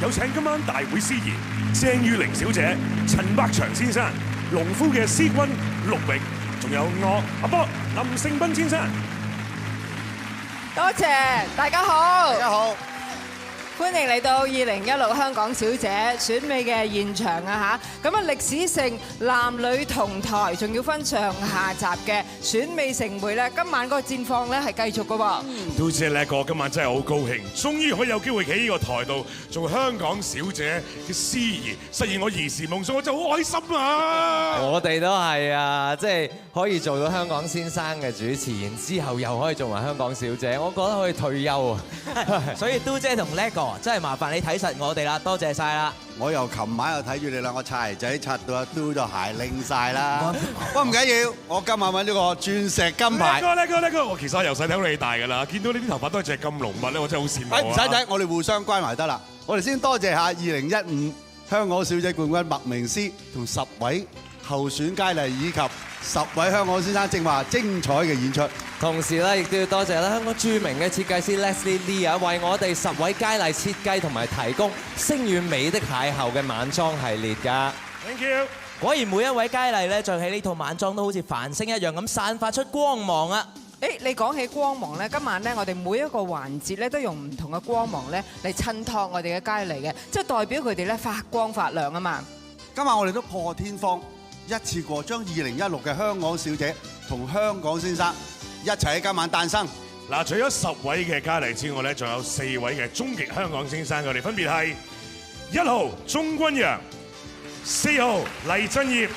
有請今晚大會司儀鄭裕玲小姐、陳百祥先生、農夫嘅司君陸永，仲有我阿波林盛斌先生。多謝大家好，大家好，歡迎嚟到2016香港小姐選美嘅現場啊嚇！咁啊歷史性男女同台，仲要分上下集嘅選美盛會咧，今晚嗰個戰況咧係繼續嘅喎。都知叻哥今晚真係好高興，終於可以有機會企喺呢個台度做香港小姐嘅司儀，實現我兒時夢想，我真係好開心啊！我哋都係啊，即係可以做到香港先生嘅主持，然之後又可以做埋香港小姐，我覺得可以退休啊！所以都姐同叻哥真係麻煩你睇實我哋啦，多謝晒啦！我由琴晚又睇住你兩個擦鞋仔擦到阿嘟就鞋擰晒啦。不過唔緊要，我今晚揾咗個鑽石金牌。叻哥，我其實由細睇到你大㗎啦，見到你啲頭髮都係隻咁濃密咧，我真係好羨慕啊！唔使使，我哋互相關懷得啦。我哋先多謝下2015香港小姐冠軍麥明詩同10位候選佳麗以及10位香港先生正話精彩嘅演出。同時咧，亦都要多謝咧香港著名嘅設計師 Leslie Lee 啊，為我哋10位佳麗設計同埋提供星與美的邂逅嘅晚裝系列㗎。Thank you。果然每一位佳麗咧，着起呢套晚裝都好似繁星一樣咁散發出光芒啊！誒，你講起光芒咧，今晚咧我哋每一個環節咧都用唔同嘅光芒咧嚟襯托我哋嘅佳麗嘅，即係代表佢哋咧發光發亮啊嘛！今晚我哋都破天荒一次過將2016嘅香港小姐同香港先生一齊喺今晚誕生。嗱，除咗10位嘅佳麗之外咧，仲有4位嘅終極香港先生，佢哋分別係1號鐘君陽、4號黎振業、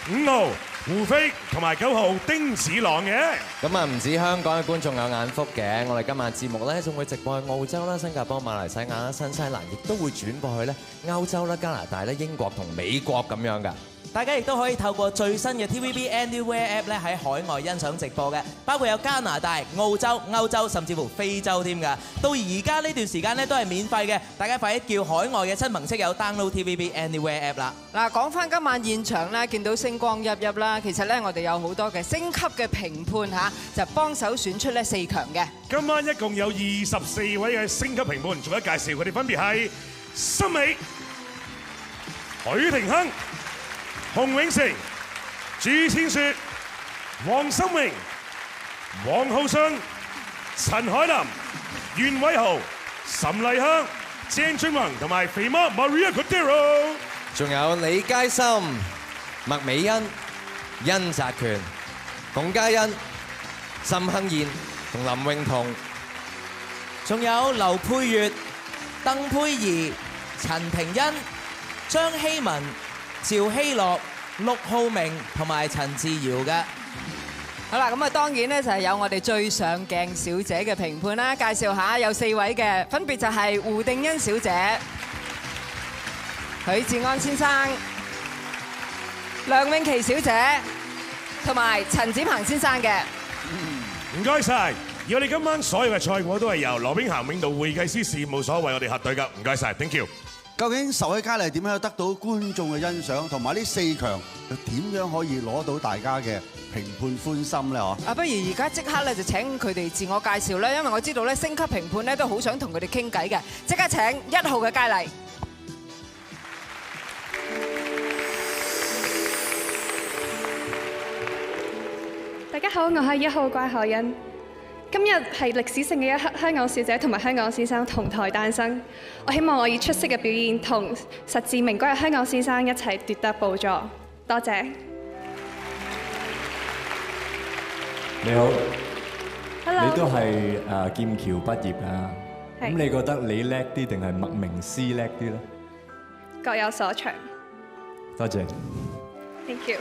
5號胡飛同埋9號丁子朗嘅。咁啊，唔止香港嘅觀眾有眼福嘅，我哋今晚節目咧仲會直播去澳洲啦、新加坡、馬來西亞啦、新西蘭，亦都會轉播去咧歐洲啦、加拿大啦、英國同美國咁樣㗎。大家亦都可以透過最新嘅 TVB Anywhere App 咧喺海外欣賞直播嘅，包括有加拿大、澳洲、歐洲，甚至乎非洲添㗎。到而家呢段時間咧都係免費嘅，大家快啲叫海外嘅親朋戚友 download TVB Anywhere App 啦。嗱，講翻今晚現場咧，見到星光熠熠啦，其實咧我哋有好多嘅星級嘅評判嚇，就幫手選出咧4強嘅。今晚一共有24位嘅星級評判，仲有介紹佢哋分別係森美、許廷鏗、洪永城、朱千雪、黃心穎、黃浩信、陳凱琳、袁偉豪、岑麗香、鄭俊弘同埋肥媽 Maria Cordero， 仲有李佳芯、麥美恩、殷澤權、龔嘉欣、岑杏賢同林詠彤，仲有劉佩玥、鄧佩儀、陳庭欣、張希文、趙希樂、陸浩明同埋陳志堯嘅。好啦，咁啊當然咧就係有我哋最上鏡小姐嘅評判啦，介紹下有4位嘅，分別就係胡定欣小姐、許志安先生、梁詠琪小姐同埋陳展鵬先生嘅。唔該晒。而我哋今晚所有嘅賽果都係由羅兵咸永道會計師事務所為我哋核對㗎，唔該晒 ，thank you。究竟10位佳麗點樣得到觀眾嘅欣賞，同埋呢4強又點樣可以攞到大家嘅評判歡心咧？嗬！啊，不如而家即刻咧就請佢哋自我介紹啦，因為我知道咧星級評判咧都好想同佢哋傾偈嘅，即刻請1號嘅佳麗。大家好，我係1號關可欣。今日係歷史性嘅一刻，香港小姐同埋香港先生同台誕生。我希望我以出色嘅表現同實至名歸嘅香港先生一齊奪得寶座。多謝。你好 Hello。你都係劍橋畢業啊？咁你覺得你叻啲定係麥明詩叻啲咧？各有所長。多謝。Thank you。